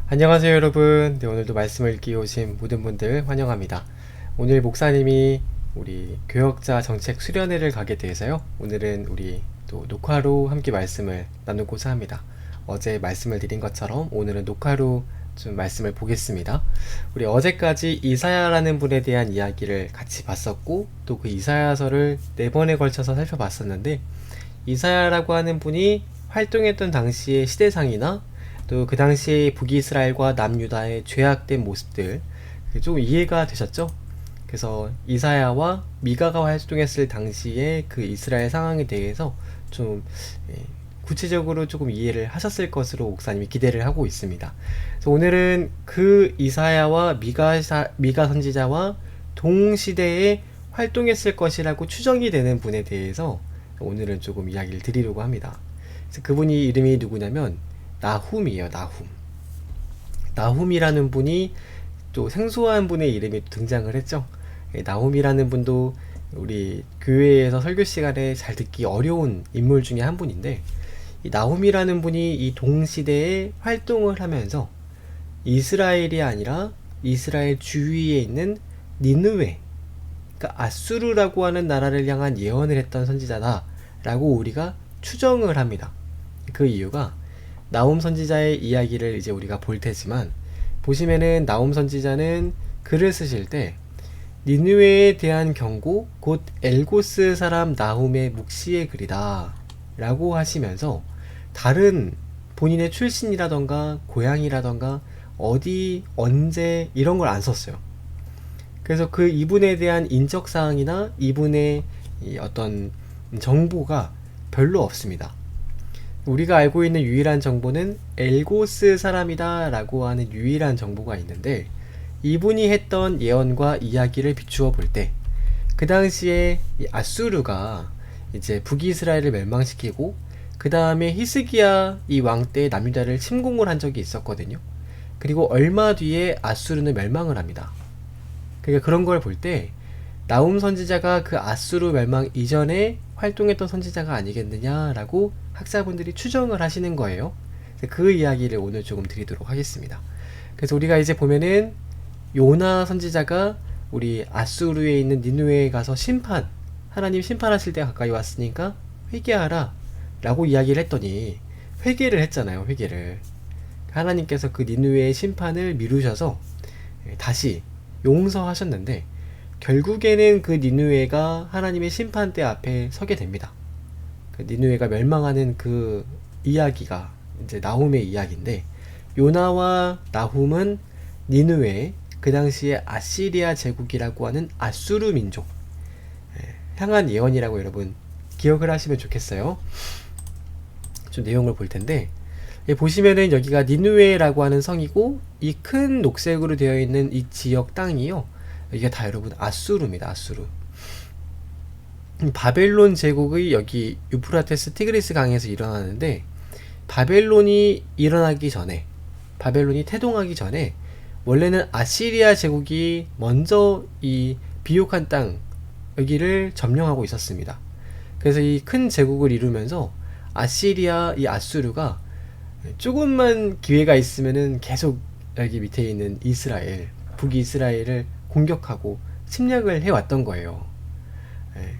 안녕하세요 여러분. 오늘도 말씀을 읽기 오신 모든 분들 환영합니다. 오늘 목사님이 우리 교역자 정책 수련회를 가게 돼서요. 오늘은 우리 또 녹화로 함께 말씀을 나누고자 합니다. 어제 말씀을 드린 것처럼 오늘은 녹화로 좀 말씀을 보겠습니다. 우리 어제까지 이사야라는 분에 대한 이야기를 같이 봤었고, 또 그 이사야서를 4번에 걸쳐서 살펴봤었는데, 이사야라고 하는 분이 활동했던 당시의 시대상이나 또 그 당시에 북이스라엘과 남유다의 죄악된 모습들 좀 이해가 되셨죠? 그래서 이사야와 미가가 활동했을 당시에 그 이스라엘 상황에 대해서 좀 구체적으로 조금 이해를 하셨을 것으로 목사님이 기대를 하고 있습니다. 그래서 오늘은 그 이사야와 미가 선지자와 동시대에 활동했을 것이라고 추정이 되는 분에 대해서 오늘은 조금 이야기를 드리려고 합니다. 그래서 그분이 이름이 누구냐면 나훔이에요. 나훔이라는 분이 또 생소한 분의 이름이 등장을 했죠. 나훔이라는 분도 우리 교회에서 설교 시간에 잘 듣기 어려운 인물 중에 한 분인데, 이 나훔이라는 분이 이 동시대에 활동을 하면서 이스라엘이 아니라 이스라엘 주위에 있는 니느웨, 그러니까 아수르라고 하는 나라를 향한 예언을 했던 선지자다라고 우리가 추정을 합니다. 그 이유가 나훔 선지자의 이야기를 이제 우리가 볼 테지만, 보시면은 나훔 선지자는 글을 쓰실 때 니느웨에 대한 경고, 곧 엘고스 사람 나훔의 묵시의 글이다 라고 하시면서 다른 본인의 출신이라던가 고향이라던가 어디 언제 이런 걸 안 썼어요. 그래서 그 이분에 대한 인적사항이나 이분의 어떤 정보가 별로 없습니다. 우리가 알고 있는 유일한 정보는 엘고스 사람이다 라고 하는 유일한 정보가 있는데, 이분이 했던 예언과 이야기를 비추어 볼 때 그 당시에 아수르가 이제 북이스라엘을 멸망시키고 그 다음에 히스기야 이 왕 때 남유다를 침공을 한 적이 있었거든요. 그리고 얼마 뒤에 아수르는 멸망을 합니다. 그러니까 그런 걸 볼 때 나훔 선지자가 그 아수르 멸망 이전에 활동했던 선지자가 아니겠느냐라고 학자분들이 추정을 하시는 거예요. 그 이야기를 오늘 조금 드리도록 하겠습니다. 그래서 우리가 이제 보면은 요나 선지자가 우리 아수르에 있는 니느웨에 가서 하나님 심판하실 때가 가까이 왔으니까 회개하라 라고 이야기를 했더니 회개를 했잖아요. 회개를. 하나님께서 그 니느웨의 심판을 미루셔서 다시 용서하셨는데, 결국에는 그 니느웨가 하나님의 심판대 앞에 서게 됩니다. 그 니느웨가 멸망하는 그 이야기가 이제 나훔의 이야기인데, 요나와 나훔은 니느웨, 그 당시에 아시리아 제국이라고 하는 아수르 민족 향한 예언이라고 여러분 기억을 하시면 좋겠어요. 좀 내용을 볼 텐데, 보시면은 여기가 니느웨라고 하는 성이고, 이 큰 녹색으로 되어 있는 이 지역 땅이요, 이게 다 여러분 아수르입니다. 아수르. 바벨론 제국의 여기 유프라테스 티그리스 강에서 일어나는데, 바벨론이 태동하기 전에 원래는 아시리아 제국이 먼저 이 비옥한 땅 여기를 점령하고 있었습니다. 그래서 이 큰 제국을 이루면서 이 아수르가 조금만 기회가 있으면은 계속 여기 밑에 있는 북이스라엘을 공격하고 침략을 해왔던 거예요.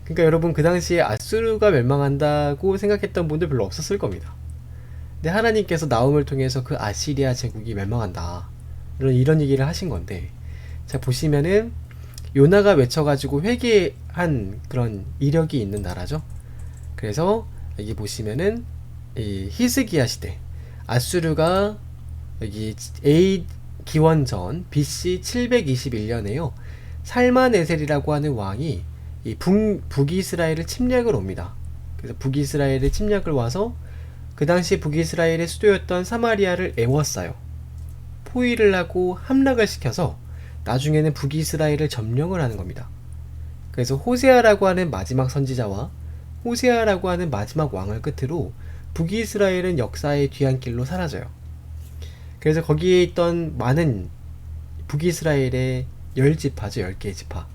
그러니까 여러분 그 당시에 아수르가 멸망한다고 생각했던 분들 별로 없었을 겁니다. 근데 하나님께서 나훔을 통해서 그 아시리아 제국이 멸망한다 이런 얘기를 하신 건데, 자 보시면은 요나가 외쳐가지고 회개한 그런 이력이 있는 나라죠. 그래서 여기 보시면은 이 히스기야 시대, 아수르가 여기 A 기원전 BC 721년에요 살마네셀이라고 하는 왕이 이 북이스라엘을 침략을 옵니다. 그래서 북이스라엘을 침략을 와서 그 당시 북이스라엘의 수도였던 사마리아를 애워싸요. 포위를 하고 함락을 시켜서 나중에는 북이스라엘을 점령을 하는 겁니다. 그래서 호세아라고 하는 마지막 선지자와 호세아라고 하는 마지막 왕을 끝으로 북이스라엘은 역사의 뒤안길로 사라져요. 그래서 거기에 있던 많은 북이스라엘의 10지파죠. 10개의 지파.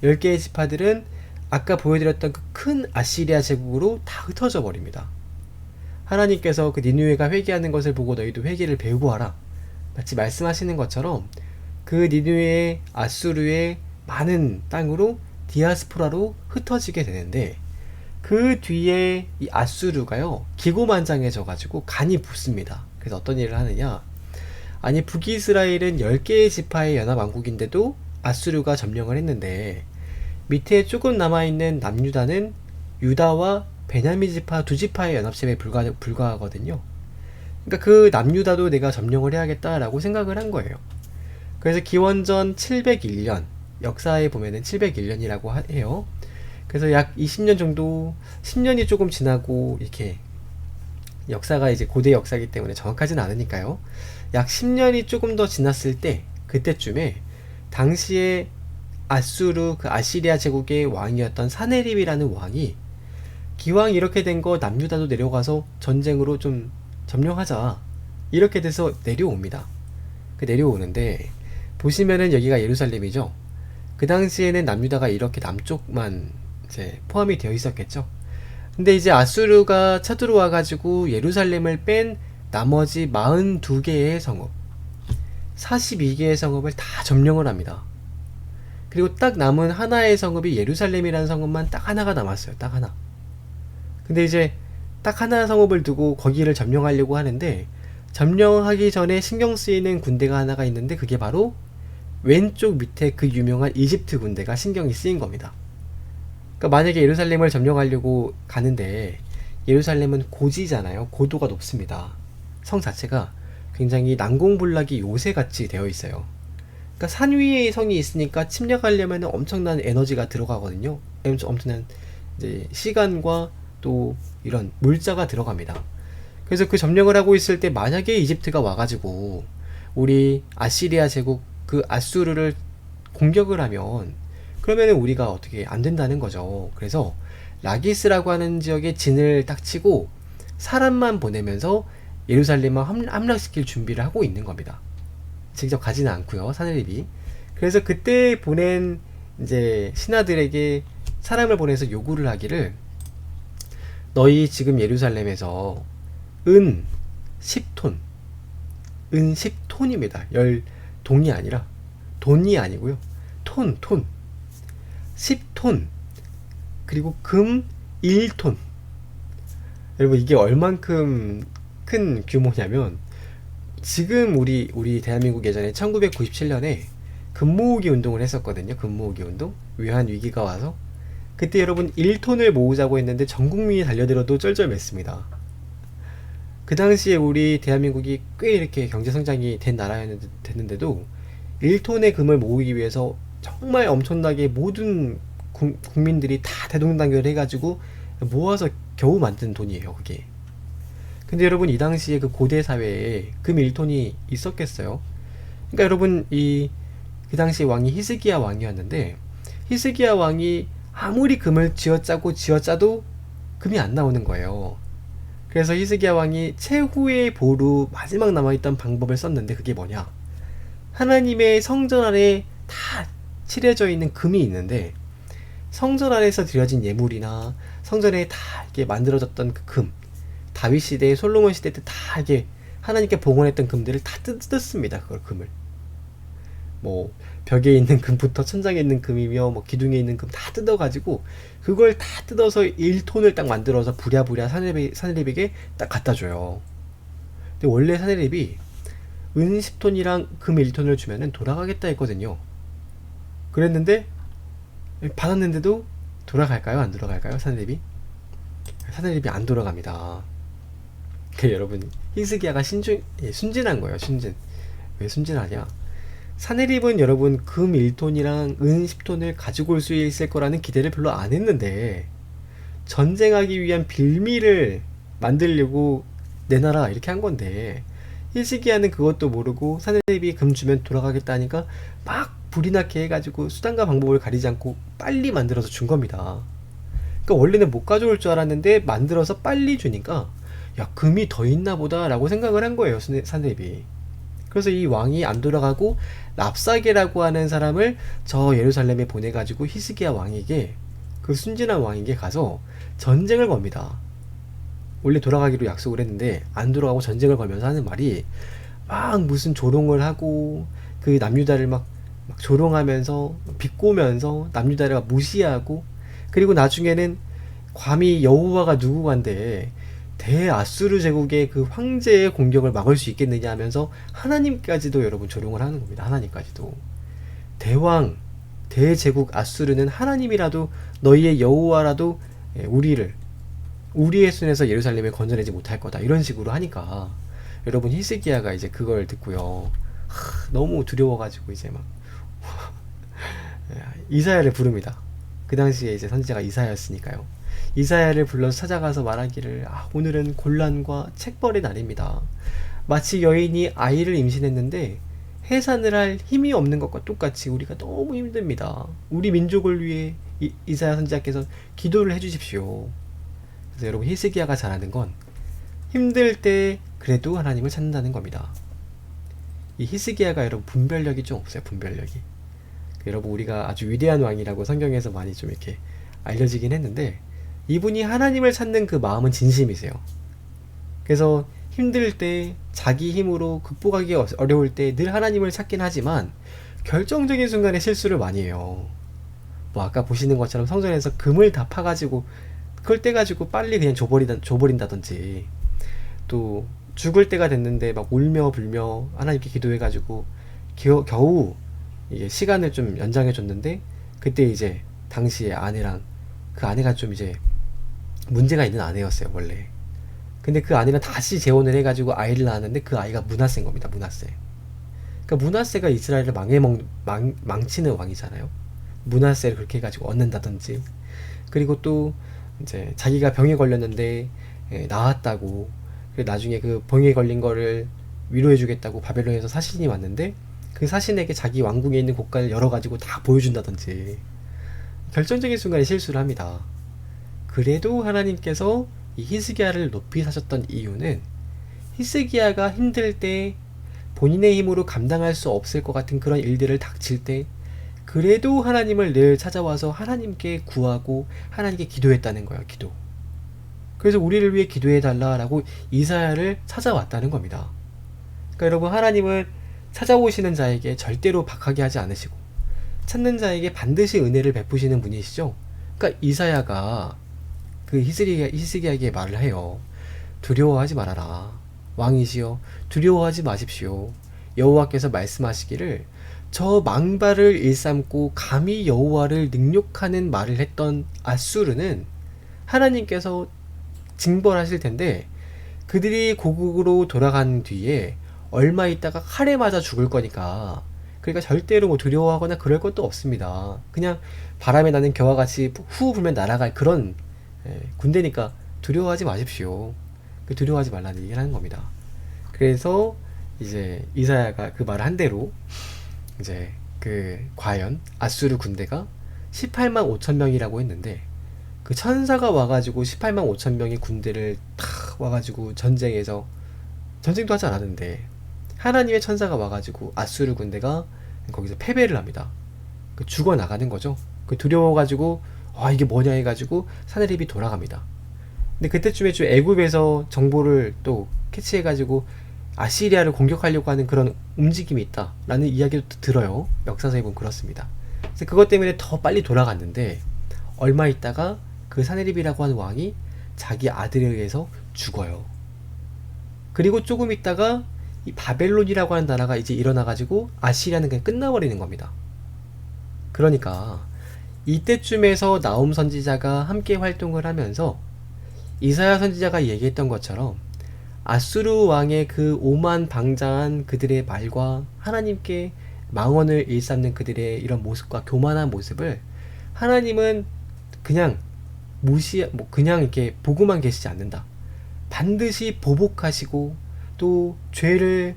10개의 지파들은 아까 보여드렸던 그 큰 아시리아 제국으로 다 흩어져 버립니다. 하나님께서 그 니느웨가 회개하는 것을 보고 너희도 회개를 배우고 하라. 마치 말씀하시는 것처럼 그 니누의 아수르의 많은 땅으로 디아스포라로 흩어지게 되는데, 그 뒤에 이 아수르가요 기고만장해져 가지고 간이 붙습니다. 그래서 어떤 일을 하느냐, 아니 북이스라엘은 10개의 지파의 연합왕국인데도 아수르가 점령을 했는데, 밑에 조금 남아있는 남유다는 유다와 베냐민 지파 두 지파의 연합체에 불과하거든요. 그러니까 그 남유다도 내가 점령을 해야겠다라고 생각을 한 거예요. 그래서 기원전 701년, 역사에 보면은 701년이라고 해요. 그래서 약 20년 정도, 10년이 조금 지나고, 이렇게 역사가 이제 고대 역사이기 때문에 정확하진 않으니까요. 약 10년이 조금 더 지났을 때, 그때쯤에 당시에 아수르, 그 아시리아 제국의 왕이었던 사네립이라는 왕이, 기왕 이렇게 된 거 남유다도 내려가서 전쟁으로 좀 점령하자, 이렇게 돼서 내려옵니다. 내려오는데 보시면은 여기가 예루살렘이죠. 그 당시에는 남유다가 이렇게 남쪽만 이제 포함이 되어 있었겠죠. 근데 이제 아수르가 쳐들어와 가지고 예루살렘을 뺀 나머지 42개의 성읍, 42개의 성읍을 다 점령을 합니다. 그리고 딱 남은 하나의 성읍이 예루살렘이라는 성읍만 딱 하나가 남았어요. 딱 하나. 근데 이제 딱 하나 성읍을 두고 거기를 점령하려고 하는데, 점령하기 전에 신경 쓰이는 군대가 하나가 있는데, 그게 바로 왼쪽 밑에 그 유명한 이집트 군대가 신경이 쓰인 겁니다. 그러니까 만약에 예루살렘을 점령하려고 가는데, 예루살렘은 고지잖아요. 고도가 높습니다. 성 자체가 굉장히 난공불락이 요새같이 되어 있어요. 그러니까 산 위에 성이 있으니까 침략하려면 엄청난 에너지가 들어가거든요. 엄청난 이제 시간과 또 이런 물자가 들어갑니다. 그래서 그 점령을 하고 있을 때 만약에 이집트가 와가지고 우리 아시리아 제국 그 아수르를 공격을 하면, 그러면은 우리가 어떻게 안 된다는 거죠. 그래서 라기스라고 하는 지역에 진을 딱 치고 사람만 보내면서 예루살렘을 함락시킬 준비를 하고 있는 겁니다. 직접 가지는 않고요, 사네립이. 그래서 그때 보낸 이제 신하들에게 사람을 보내서 요구를 하기를, 너희 지금 예루살렘에서 은 10톤, 은 10톤입니다. 열 동이 아니라, 돈이 아니고요, 톤 10톤, 그리고 금 1톤. 여러분 이게 얼만큼 큰 규모냐면, 지금 우리 대한민국 예전에 1997년에 금 모으기 운동을 했었거든요. 금 모으기 운동, 외환 위기가 와서. 그때 여러분 1톤을 모으자고 했는데 전 국민이 달려들어도 쩔쩔맸습니다. 그 당시에 우리 대한민국이 꽤 이렇게 경제성장이 된 나라였는데도 1톤의 금을 모으기 위해서 정말 엄청나게 모든 국민들이 다 대동단결 해가지고 모아서 겨우 만든 돈이에요, 그게. 근데 여러분 이 당시에 그 고대 사회에 금 1톤이 있었겠어요? 그러니까 여러분 그 당시 왕이 히스기야 왕이었는데, 히스기야 왕이 아무리 금을 쥐어짜도 금이 안 나오는 거예요. 그래서 히스기야 왕이 최후의 보루, 마지막 남아있던 방법을 썼는데, 그게 뭐냐, 하나님의 성전 안에 다 칠해져 있는 금이 있는데, 성전 안에서 드려진 예물이나 성전에 다 이렇게 만들어졌던 그 금, 다윗 시대, 솔로몬 시대 때 다 이게 하나님께 봉헌했던 금들을 다 뜯습니다. 그걸 금을. 뭐 벽에 있는 금부터 천장에 있는 금이며 뭐 기둥에 있는 금 다 뜯어가지고 그걸 다 뜯어서 1톤을 딱 만들어서 부랴부랴 사네립에게 딱 갖다 줘요. 근데 원래 사네립이 은 10톤이랑 금 1톤을 주면은 돌아가겠다 했거든요. 그랬는데 받았는데도 돌아갈까요? 안 돌아갈까요? 사네립이 안 돌아갑니다. 여러분 히스기야가 순진한 거예요. 순진. 왜 순진하냐, 사네립은 여러분 금 1톤이랑 은 10톤을 가지고 올 수 있을 거라는 기대를 별로 안 했는데, 전쟁하기 위한 빌미를 만들려고 내놔라 이렇게 한 건데, 히스기야는 그것도 모르고 사네립이 금 주면 돌아가겠다 하니까 막 불이 나게 해가지고 수단과 방법을 가리지 않고 빨리 만들어서 준 겁니다. 그러니까 원래는 못 가져올 줄 알았는데 만들어서 빨리 주니까, 야 금이 더 있나 보다 라고 생각을 한 거예요, 사네립이. 그래서 이 왕이 안 돌아가고 랍사게라고 하는 사람을 저 예루살렘에 보내가지고 히스기야 왕에게, 그 순진한 왕에게 가서 전쟁을 겁니다. 원래 돌아가기로 약속을 했는데 안 돌아가고 전쟁을 걸면서 하는 말이, 막 무슨 조롱을 하고 그 남유다를 막 조롱하면서 비꼬면서 남유다를 막 무시하고, 그리고 나중에는 감히 여호와가 누구간데 대아수르 제국의 그 황제의 공격을 막을 수 있겠느냐 하면서 하나님까지도 여러분 조롱을 하는 겁니다. 하나님까지도. 대왕 대제국 아수르는 하나님이라도 너희의 여호와라도 우리의 손에서 예루살렘을 건져내지 못할 거다, 이런 식으로 하니까 여러분 히스기야가 이제 그걸 듣고요, 너무 두려워가지고 이제 막 이사야를 부릅니다. 그 당시에 이제 선지자가 이사야였으니까요. 이사야를 불러서 찾아가서 말하기를, 오늘은 곤란과 책벌의 날입니다. 마치 여인이 아이를 임신했는데 해산을 할 힘이 없는 것과 똑같이 우리가 너무 힘듭니다. 우리 민족을 위해 이사야 선지자께서 기도를 해주십시오. 그래서 여러분 히스기야가 잘하는 건 힘들 때 그래도 하나님을 찾는다는 겁니다. 이 히스기야가 여러분 분별력이 좀 없어요. 분별력이. 여러분 우리가 아주 위대한 왕이라고 성경에서 많이 좀 이렇게 알려지긴 했는데, 이분이 하나님을 찾는 그 마음은 진심이세요. 그래서 힘들 때 자기 힘으로 극복하기 어려울 때 늘 하나님을 찾긴 하지만 결정적인 순간에 실수를 많이 해요. 뭐 아까 보시는 것처럼 성전에서 금을 다 파가지고 그걸 떼가지고 빨리 그냥 줘버린다든지, 또 죽을 때가 됐는데 막 울며 불며 하나님께 기도해가지고 겨우 이게 시간을 좀 연장해 줬는데, 그때 이제 당시에 아내랑, 그 아내가 좀 이제 문제가 있는 아내였어요 원래. 근데 그 아내랑 다시 재혼을 해가지고 아이를 낳았는데 그 아이가 므낫세인 겁니다. 므낫세. 그러니까 므낫세가 이스라엘을 망치는 왕이잖아요. 므낫세를 그렇게 해가지고 얻는다든지, 그리고 또 이제 자기가 병에 걸렸는데 나았다고, 그리고 나중에 그 병에 걸린 거를 위로해주겠다고 바벨론에서 사신이 왔는데 그 사신에게 자기 왕궁에 있는 곡간을 열어가지고 다 보여준다든지, 결정적인 순간에 실수를 합니다. 그래도 하나님께서 이 히스기야를 높이 사셨던 이유는, 히스기야가 힘들 때 본인의 힘으로 감당할 수 없을 것 같은 그런 일들을 닥칠 때 그래도 하나님을 늘 찾아와서 하나님께 구하고 하나님께 기도했다는 거예요. 기도. 그래서 우리를 위해 기도해 달라라고 이사야를 찾아왔다는 겁니다. 그러니까 여러분, 하나님은 찾아오시는 자에게 절대로 박하게 하지 않으시고 찾는 자에게 반드시 은혜를 베푸시는 분이시죠. 그러니까 이사야가 그 히스기야에게 말을 해요. 두려워하지 말아라. 왕이시여, 두려워하지 마십시오. 여호와께서 말씀하시기를, 저 망발을 일삼고 감히 여호와를 능욕하는 말을 했던 아수르는 하나님께서 징벌하실 텐데 그들이 고국으로 돌아간 뒤에 얼마 있다가 칼에 맞아 죽을 거니까, 그러니까 절대로 뭐 두려워하거나 그럴 것도 없습니다. 그냥 바람에 나는 겨와 같이 후 불면 날아갈 그런 군대니까 두려워하지 마십시오. 두려워하지 말라는 얘기를 하는 겁니다. 그래서 이제 이사야가 그 말을 한 대로 이제 과연 아수르 군대가 18만 5천 명이라고 했는데, 그 천사가 와가지고 18만 5천 명의 군대를 탁 와가지고 전쟁도 하지 않았는데 하나님의 천사가 와가지고 아수르 군대가 거기서 패배를 합니다. 죽어 나가는 거죠. 두려워가지고 이게 뭐냐 해가지고 사내립이 돌아갑니다. 근데 그때쯤에 좀 애굽에서 정보를 또 캐치해가지고 아시리아를 공격하려고 하는 그런 움직임이 있다라는 이야기도 들어요. 역사서에 보면 그렇습니다. 그래서 그것 때문에 더 빨리 돌아갔는데 얼마 있다가 그 사내립이라고 하는 왕이 자기 아들에 의해서 죽어요. 그리고 조금 있다가 이 바벨론이라고 하는 나라가 이제 일어나가지고 아시리아는 그냥 끝나버리는 겁니다. 그러니까 이때쯤에서 나훔 선지자가 함께 활동을 하면서 이사야 선지자가 얘기했던 것처럼 아수르 왕의 그 오만방자한 그들의 말과 하나님께 망언을 일삼는 그들의 이런 모습과 교만한 모습을 하나님은 그냥 그냥 이렇게 보고만 계시지 않는다. 반드시 보복하시고 또 죄를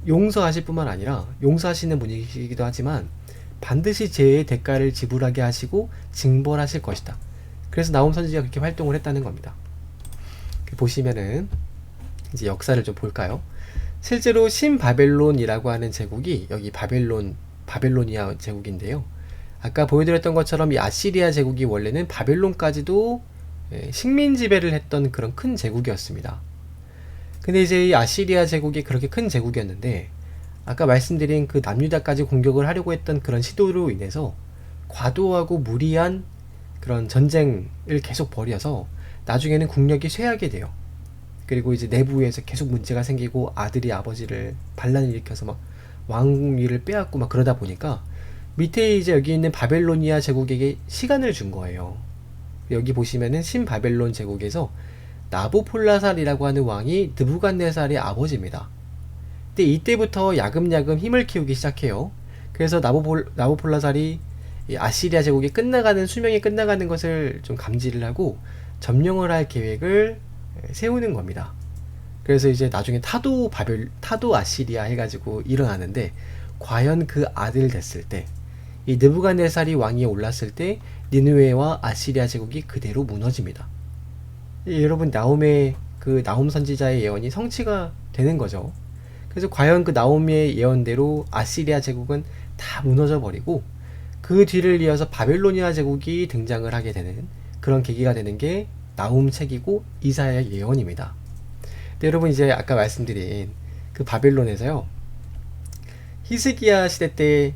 용서하실 뿐만 아니라, 용서하시는 분이시기도 하지만 반드시 죄의 대가를 지불하게 하시고 징벌하실 것이다. 그래서 나훔 선지자가 그렇게 활동을 했다는 겁니다. 보시면은 이제 역사를 좀 볼까요? 실제로 신바벨론이라고 하는 제국이 여기 바벨로니아 제국인데요. 아까 보여드렸던 것처럼 이 아시리아 제국이 원래는 바벨론까지도 식민 지배를 했던 그런 큰 제국이었습니다. 근데 이제 이 아시리아 제국이 그렇게 큰 제국이었는데 아까 말씀드린 그 남유다까지 공격을 하려고 했던 그런 시도로 인해서 과도하고 무리한 그런 전쟁을 계속 벌여서 나중에는 국력이 쇠하게 돼요. 그리고 이제 내부에서 계속 문제가 생기고 아들이 아버지를 반란을 일으켜서 막 왕위를 빼앗고 막 그러다 보니까 밑에 이제 여기 있는 바벨로니아 제국에게 시간을 준 거예요. 여기 보시면은 신바벨론 제국에서 나보폴라살이라고 하는 왕이 느부갓네살의 아버지입니다. 근데 이때부터 야금야금 힘을 키우기 시작해요. 그래서 나보폴라살이 아시리아 제국이 끝나가는 수명이 끝나가는 것을 좀 감지를 하고 점령을 할 계획을 세우는 겁니다. 그래서 이제 나중에 타도 아시리아 해가지고 일어나는데 과연 그 아들 됐을 때 이 느부갓네살이 왕위에 올랐을 때 니느웨와 아시리아 제국이 그대로 무너집니다. 여러분 나홈의 그 나홈 선지자의 예언이 성취가 되는 거죠. 그래서 과연 그 나홈의 예언대로 아시리아 제국은 다 무너져 버리고 그 뒤를 이어서 바벨로니아 제국이 등장을 하게 되는 그런 계기가 되는 게 나홈 책이고 이사야의 예언입니다. 근데 여러분 이제 아까 말씀드린 그 바벨론에서요 히스기야 시대 때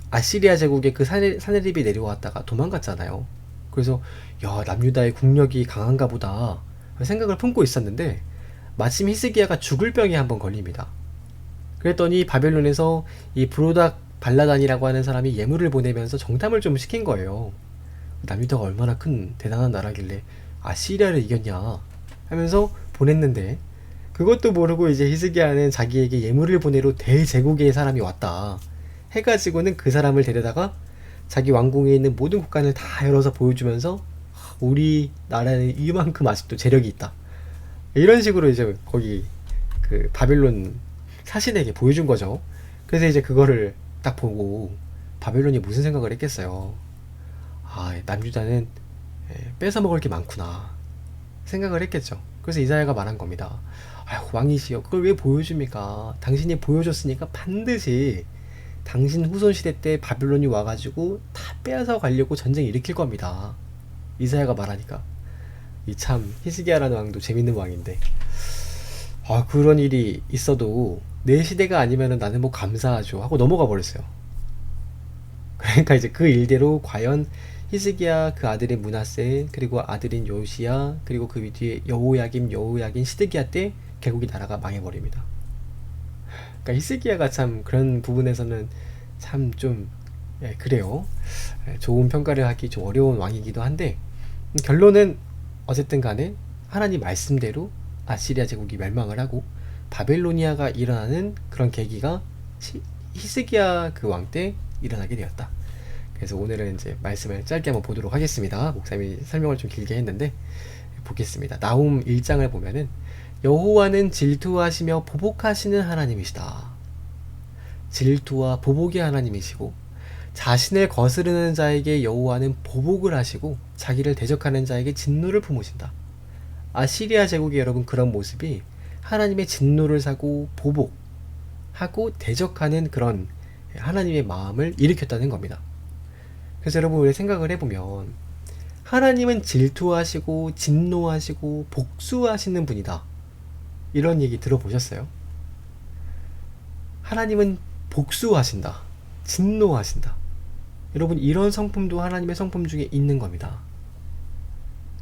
아시리아 제국의 그 사내립이 내려왔다가 도망갔잖아요. 그래서 야 남유다의 국력이 강한가 보다 생각을 품고 있었는데 마침 히스기야가 죽을 병에 한번 걸립니다. 그랬더니 바벨론에서 이 브로닥 발라단이라고 하는 사람이 예물을 보내면서 정탐을 좀 시킨 거예요. 남유다가 얼마나 큰 대단한 나라길래 아시리아를 이겼냐 하면서 보냈는데 그것도 모르고 이제 히스기야는 자기에게 예물을 보내러 대제국의 사람이 왔다 해가지고는 그 사람을 데려다가 자기 왕궁에 있는 모든 국간을 다 열어서 보여주면서 우리 나라는 이만큼 아직도 재력이 있다 이런 식으로 이제 거기 그 바벨론 사신에게 보여준 거죠. 그래서 이제 그거를 딱 보고 바벨론이 무슨 생각을 했겠어요. 아 남유다는 뺏어 먹을 게 많구나 생각을 했겠죠. 그래서 이사야가 말한 겁니다. 아휴 왕이시여 그걸 왜 보여줍니까? 당신이 보여줬으니까 반드시 당신 후손 시대 때 바벨론이 와가지고 다 빼앗아 가려고 전쟁 일으킬 겁니다. 이사야가 말하니까 이 참 히스기야라는 왕도 재밌는 왕인데 아 그런 일이 있어도 내 시대가 아니면은 나는 뭐 감사하죠 하고 넘어가 버렸어요. 그러니까 이제 그 일대로 과연 히스기야 그 아들인 므낫세 그리고 아들인 요시야 그리고 그 뒤에 여호야긴 시드기야 때 결국 이 나라가 망해버립니다. 그러니까 히스기야가 참 그런 부분에서는 참 좀 그래요. 좋은 평가를 하기 좀 어려운 왕이기도 한데 결론은 어쨌든 간에 하나님 말씀대로 아시리아 제국이 멸망을 하고 바벨로니아가 일어나는 그런 계기가 히스기야 그 왕 때 일어나게 되었다. 그래서 오늘은 이제 말씀을 짧게 한번 보도록 하겠습니다. 목사님이 설명을 좀 길게 했는데 보겠습니다. 나훔 1장을 보면은 여호와는 질투하시며 보복하시는 하나님이시다. 질투와 보복의 하나님이시고 자신을 거스르는 자에게 여호와는 보복을 하시고 자기를 대적하는 자에게 진노를 품으신다. 아시리아 제국의 여러분 그런 모습이 하나님의 진노를 사고 보복하고 대적하는 그런 하나님의 마음을 일으켰다는 겁니다. 그래서 여러분 우리 생각을 해보면 하나님은 질투하시고 진노하시고 복수하시는 분이다. 이런 얘기 들어보셨어요? 하나님은 복수하신다. 진노하신다. 여러분 이런 성품도 하나님의 성품 중에 있는 겁니다.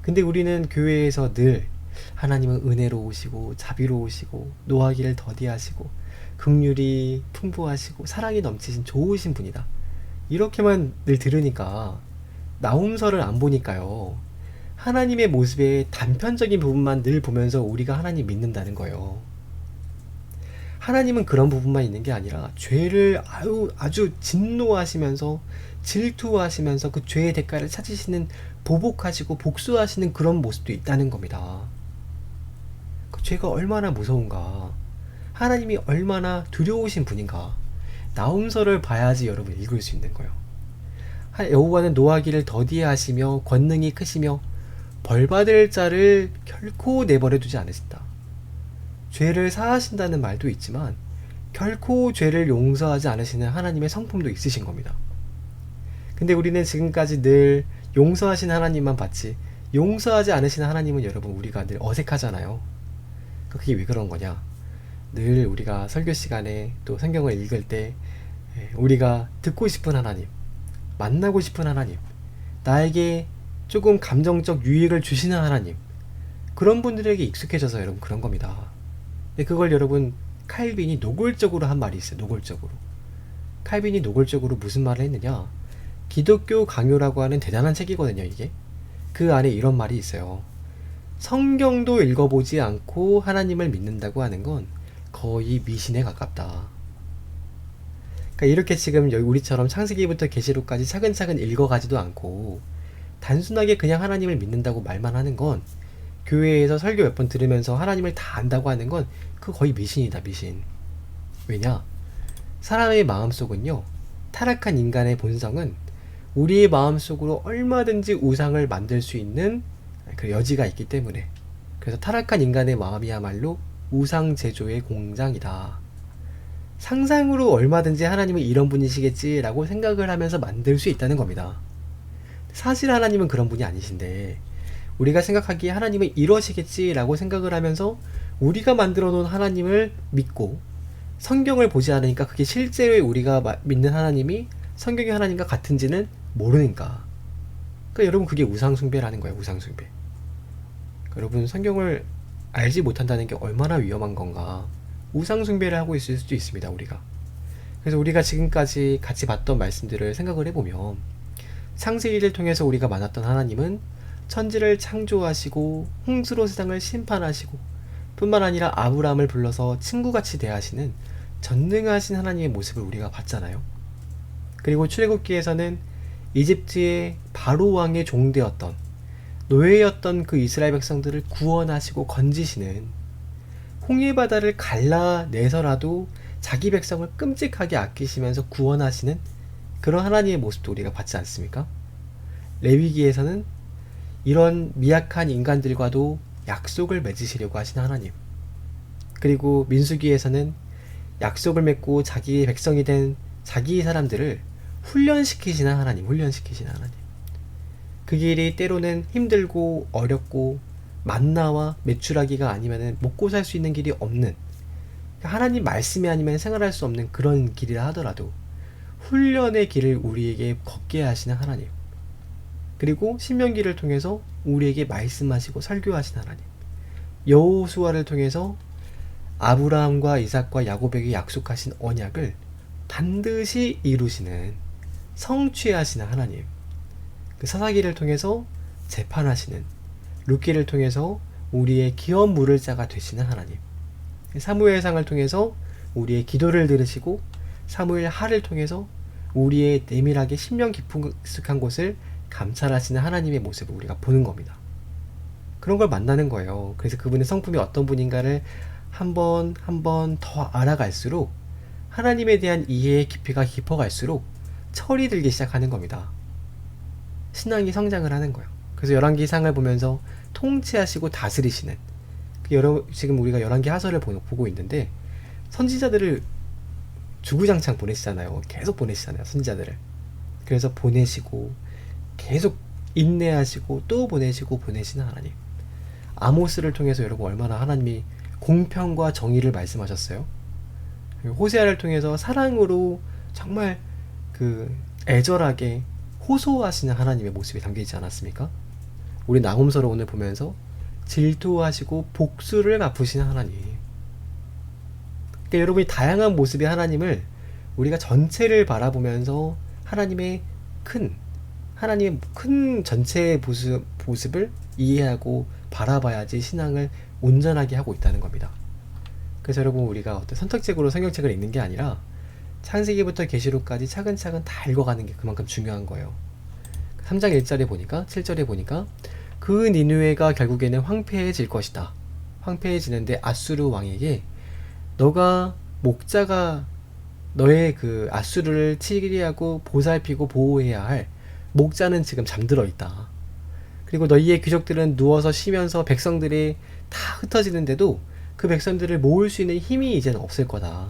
근데 우리는 교회에서 늘 하나님은 은혜로우시고 자비로우시고 노하기를 더디하시고 긍휼이 풍부하시고 사랑이 넘치신 좋으신 분이다. 이렇게만 늘 들으니까 나홈서를 안 보니까요. 하나님의 모습의 단편적인 부분만 늘 보면서 우리가 하나님 믿는다는 거예요. 하나님은 그런 부분만 있는 게 아니라 죄를 아주 진노하시면서 질투하시면서 그 죄의 대가를 찾으시는 보복하시고 복수하시는 그런 모습도 있다는 겁니다. 그 죄가 얼마나 무서운가 하나님이 얼마나 두려우신 분인가 나홈서를 봐야지 여러분 읽을 수 있는 거예요. 여호와는 노하기를 더디하시며 권능이 크시며 벌받을 자를 결코 내버려 두지 않으신다. 죄를 사하신다는 말도 있지만 결코 죄를 용서하지 않으시는 하나님의 성품도 있으신 겁니다. 근데 우리는 지금까지 늘 용서하신 하나님만 봤지 용서하지 않으시는 하나님은 여러분 우리가 늘 어색하잖아요. 그게 왜 그런 거냐? 늘 우리가 설교 시간에 또 성경을 읽을 때 우리가 듣고 싶은 하나님, 만나고 싶은 하나님, 나에게 조금 감정적 유익을 주시는 하나님, 그런 분들에게 익숙해져서 여러분 그런 겁니다. 그걸 여러분 칼빈이 노골적으로 한 말이 있어요. 노골적으로. 칼빈이 노골적으로 무슨 말을 했느냐, 기독교 강요라고 하는 대단한 책이거든요. 이게 그 안에 이런 말이 있어요. 성경도 읽어보지 않고 하나님을 믿는다고 하는 건 거의 미신에 가깝다. 그러니까 이렇게 지금 여기 우리처럼 창세기부터 계시록까지 차근차근 읽어가지도 않고 단순하게 그냥 하나님을 믿는다고 말만 하는 건, 교회에서 설교 몇 번 들으면서 하나님을 다 안다고 하는 건 그 거의 미신이다, 미신. 왜냐? 사람의 마음속은요, 타락한 인간의 본성은 우리의 마음속으로 얼마든지 우상을 만들 수 있는 그 여지가 있기 때문에, 그래서 타락한 인간의 마음이야말로 우상 제조의 공장이다. 상상으로 얼마든지 하나님은 이런 분이시겠지라고 생각을 하면서 만들 수 있다는 겁니다. 사실 하나님은 그런 분이 아니신데, 우리가 생각하기에 하나님은 이러시겠지라고 생각을 하면서 우리가 만들어 놓은 하나님을 믿고 성경을 보지 않으니까 그게 실제로 우리가 믿는 하나님이 성경의 하나님과 같은지는 모르니까. 그러니까 여러분 그게 우상숭배라는 거예요. 우상숭배. 여러분 성경을 알지 못한다는 게 얼마나 위험한 건가. 우상숭배를 하고 있을 수도 있습니다, 우리가. 그래서 우리가 지금까지 같이 봤던 말씀들을 생각을 해보면, 창세기를 통해서 우리가 만났던 하나님은 천지를 창조하시고 홍수로 세상을 심판하시고 뿐만 아니라 아브라함을 불러서 친구같이 대하시는 전능하신 하나님의 모습을 우리가 봤잖아요. 그리고 출애굽기에서는 이집트의 바로 왕의 종되었던, 노예였던 그 이스라엘 백성들을 구원하시고 건지시는, 홍해바다를 갈라내서라도 자기 백성을 끔찍하게 아끼시면서 구원하시는 그런 하나님의 모습도 우리가 봤지 않습니까? 레위기에서는 이런 미약한 인간들과도 약속을 맺으시려고 하신 하나님, 그리고 민수기에서는 약속을 맺고 자기의 백성이 된 자기의 사람들을 훈련시키시는 하나님, 훈련시키시는 하나님. 그 길이 때로는 힘들고 어렵고 만나와 메추라기가 아니면 먹고 살 수 있는 길이 없는, 하나님 말씀이 아니면 생활할 수 없는 그런 길이라 하더라도 훈련의 길을 우리에게 걷게 하시는 하나님, 그리고 신명기를 통해서 우리에게 말씀하시고 설교하시는 하나님, 여호수아를 통해서 아브라함과 이삭과 야곱에게 약속하신 언약을 반드시 이루시는, 성취하시는 하나님, 그 사사기를 통해서 재판하시는, 룻기를 통해서 우리의 기업 물을 자가 되시는 하나님, 사무엘상을 통해서 우리의 기도를 들으시고 사무엘 하를 통해서 우리의 내밀하게 심령 깊숙한 곳을 감찰하시는 하나님의 모습을 우리가 보는 겁니다. 그런 걸 만나는 거예요. 그래서 그분의 성품이 어떤 분인가를 한 번 한 번 더 알아갈수록 하나님에 대한 이해의 깊이가 깊어갈수록 철이 들기 시작하는 겁니다. 신앙이 성장을 하는 거예요. 그래서 열왕기상을 보면서 통치하시고 다스리시는, 지금 우리가 열왕기 하서를 보고 있는데 선지자들을 주구장창 보내시잖아요. 계속 보내시잖아요, 선지자들을. 그래서 보내시고 계속 인내하시고 또 보내시고 보내시는 하나님. 아모스를 통해서 여러분 얼마나 하나님이 공평과 정의를 말씀하셨어요. 호세아를 통해서 사랑으로 정말 그 애절하게 호소하시는 하나님의 모습이 담겨있지 않았습니까? 우리 나홈서를 오늘 보면서 질투하시고 복수를 갚으시는 하나님. 그러니까 여러분이 다양한 모습의 하나님을 우리가 전체를 바라보면서 하나님의 큰 전체의 모습을 이해하고 바라봐야지 신앙을 온전하게 하고 있다는 겁니다. 그래서 여러분 우리가 어떤 선택적으로 성경책을 읽는 게 아니라 창세기부터 계시록까지 차근차근 다 읽어가는 게 그만큼 중요한 거예요. 3장 1절에 보니까 7절에 보니까 그 니느웨가 결국에는 황폐해질 것이다. 황폐해지는데 아수르 왕에게 너가 목자가 너의 그 아수르를 치리하고 보살피고 보호해야 할 목자는 지금 잠들어 있다. 그리고 너희의 귀족들은 누워서 쉬면서 백성들이 다 흩어지는데도 그 백성들을 모을 수 있는 힘이 이제는 없을 거다.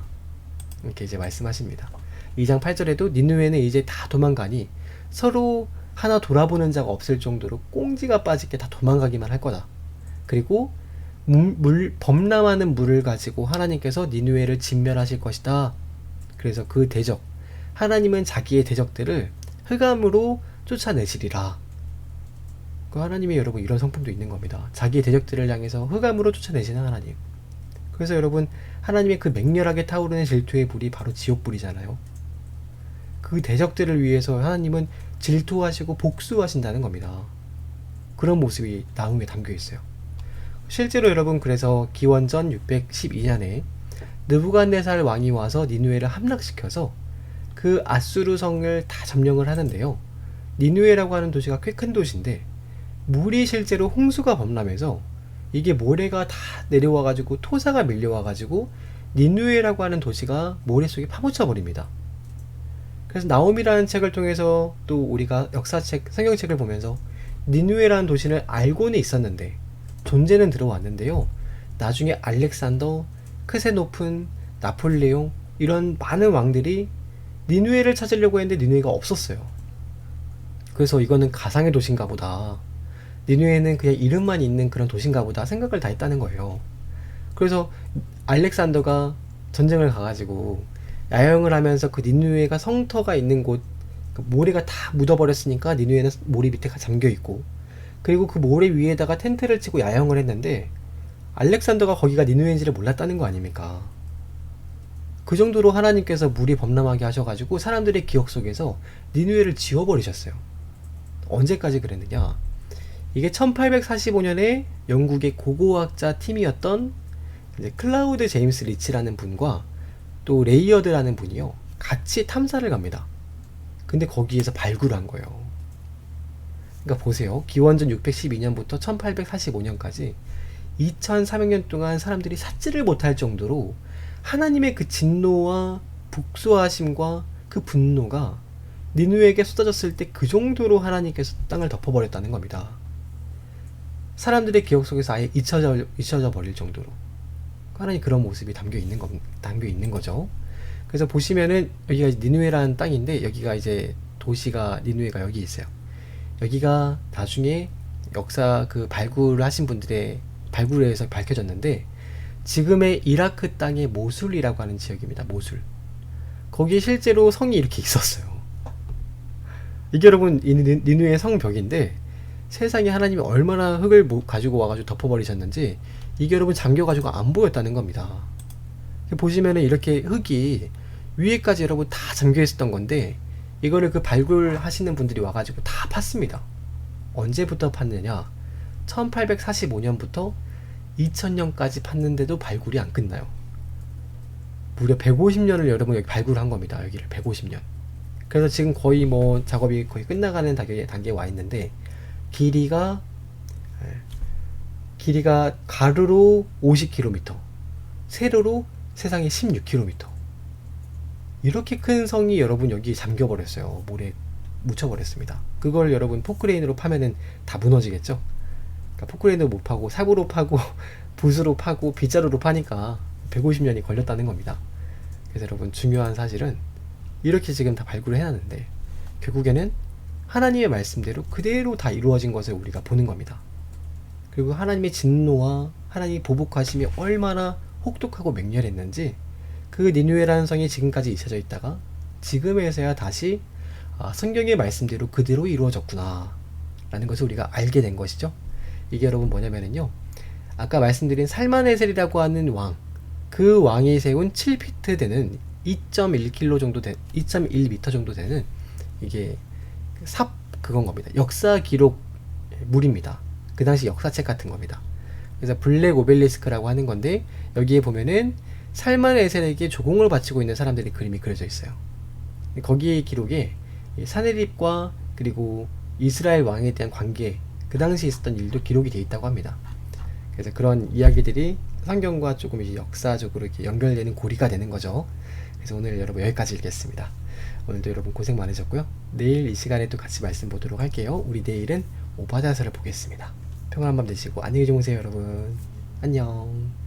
이렇게 이제 말씀하십니다. 2장 8절에도 니느웨는 이제 다 도망가니 서로 하나 돌아보는 자가 없을 정도로 꽁지가 빠지게 다 도망가기만 할 거다. 그리고 범람하는 물을 가지고 하나님께서 니느웨를 진멸하실 것이다. 그래서 그 대적, 하나님은 자기의 대적들을 흑암으로 쫓아내시리라. 그 하나님이 여러분 이런 성품도 있는 겁니다. 자기의 대적들을 향해서 흑암으로 쫓아내시는 하나님. 그래서 여러분 하나님의 그 맹렬하게 타오르는 질투의 불이 바로 지옥불이잖아요. 그 대적들을 위해서 하나님은 질투하시고 복수하신다는 겁니다. 그런 모습이 나훔에 담겨 있어요. 실제로 여러분 그래서 기원전 612년에 느부갓네살 왕이 와서 니느웨를 함락시켜서 그 아수르 성을 다 점령을 하는데요. 니느웨라고 하는 도시가 꽤 큰 도시인데 물이 실제로 홍수가 범람해서 이게 모래가 다 내려와가지고 토사가 밀려와가지고 니느웨라고 하는 도시가 모래 속에 파묻혀 버립니다. 그래서 나홈이라는 책을 통해서 또 우리가 역사책, 성경책을 보면서 니느웨라는 도시를 알고는 있었는데 존재는 들어왔는데요. 나중에 알렉산더, 크세노픈, 나폴레옹 이런 많은 왕들이 니느웨를 찾으려고 했는데 니느웨가 없었어요. 그래서 이거는 가상의 도시인가 보다. 니느웨는 그냥 이름만 있는 그런 도시인가 보다 생각을 다 했다는 거예요. 그래서 알렉산더가 전쟁을 가가지고 야영을 하면서 그 니느웨가 성터가 있는 곳, 그 모래가 다 묻어버렸으니까 니느웨는 모래 밑에 잠겨있고, 그리고 그 모래 위에다가 텐트를 치고 야영을 했는데 알렉산더가 거기가 니느웨인지를 몰랐다는 거 아닙니까? 그 정도로 하나님께서 물이 범람하게 하셔가지고 사람들의 기억 속에서 니느웨를 지워버리셨어요. 언제까지 그랬느냐? 이게 1845년에 영국의 고고학자 팀이었던 이제 클라우드 제임스 리치라는 분과 또 레이어드라는 분이요, 같이 탐사를 갑니다. 근데 거기에서 발굴한 거예요. 그러니까 보세요. 기원전 612년부터 1845년까지 2400년 동안 사람들이 찾지를 못할 정도로 하나님의 그 진노와 복수하심과 그 분노가 니느웨에게 쏟아졌을 때 그 정도로 하나님께서 땅을 덮어버렸다는 겁니다. 사람들의 기억 속에서 아예 잊혀져 버릴 정도로 하나님 그런 모습이 담겨 있는 거죠. 그래서 보시면은 여기가 니느웨라는 땅인데 여기가 이제 도시가 니느웨가 여기 있어요. 여기가 나중에 역사 그 발굴을 하신 분들의 발굴에서 밝혀졌는데 지금의 이라크 땅의 모술이라고 하는 지역입니다. 모술. 거기에 실제로 성이 이렇게 있었어요. 이게 여러분 니느웨의 성벽인데 세상에 하나님이 얼마나 흙을 가지고 와가지고 덮어버리셨는지 이게 여러분 잠겨가지고 안 보였다는 겁니다. 보시면은 이렇게 흙이 위에까지 여러분 다 잠겨 있었던 건데 이거를 그 발굴하시는 분들이 와가지고 다 팠습니다. 언제부터 팠느냐? 1845년부터 2000년까지 팠는데도 발굴이 안 끝나요. 무려 150년을 여러분 여기 발굴한 겁니다. 여기를 150년. 그래서 지금 거의 뭐 작업이 거의 끝나가는 단계에 와 있는데 길이가 가로로 50km, 세로로 세상에 16km. 이렇게 큰 성이 여러분 여기 잠겨버렸어요. 모래에 묻혀버렸습니다. 그걸 여러분 포크레인으로 파면은 다 무너지겠죠? 그러니까 포크레인으로 못 파고 삽으로 파고 붓으로 파고 빗자루로 파니까 150년이 걸렸다는 겁니다. 그래서 여러분 중요한 사실은 이렇게 지금 다 발굴을 해놨는데 결국에는 하나님의 말씀대로 그대로 다 이루어진 것을 우리가 보는 겁니다. 그리고 하나님의 진노와 하나님의 보복하심이 얼마나 혹독하고 맹렬했는지 그 니느웨라는 성이 지금까지 잊혀져 있다가 지금에서야 다시 성경의 말씀대로 그대로 이루어졌구나 라는 것을 우리가 알게 된 것이죠. 이게 여러분 뭐냐면요, 아까 말씀드린 살만에셀이라고 하는 왕, 그 왕이 세운 7피트 되는 2.1km 정도 2.1m 정도 되는 이게 그건 겁니다. 역사 기록 물입니다. 그 당시 역사책 같은 겁니다. 그래서 블랙 오벨리스크라고 하는 건데 여기에 보면은 살만에셀에게 조공을 바치고 있는 사람들의 그림이 그려져 있어요. 거기에 기록에 사네립과 그리고 이스라엘 왕에 대한 관계, 그 당시 있었던 일도 기록이 되어 있다고 합니다. 그래서 그런 이야기들이 성경과 조금 이제 역사적으로 이렇게 연결되는 고리가 되는 거죠. 그래서 오늘 여러분 여기까지 읽겠습니다. 오늘도 여러분 고생 많으셨고요. 내일 이 시간에 또 같이 말씀 보도록 할게요. 우리 내일은 오바댜서를 보겠습니다. 평안한 밤 되시고 안녕히 주무세요 여러분. 안녕.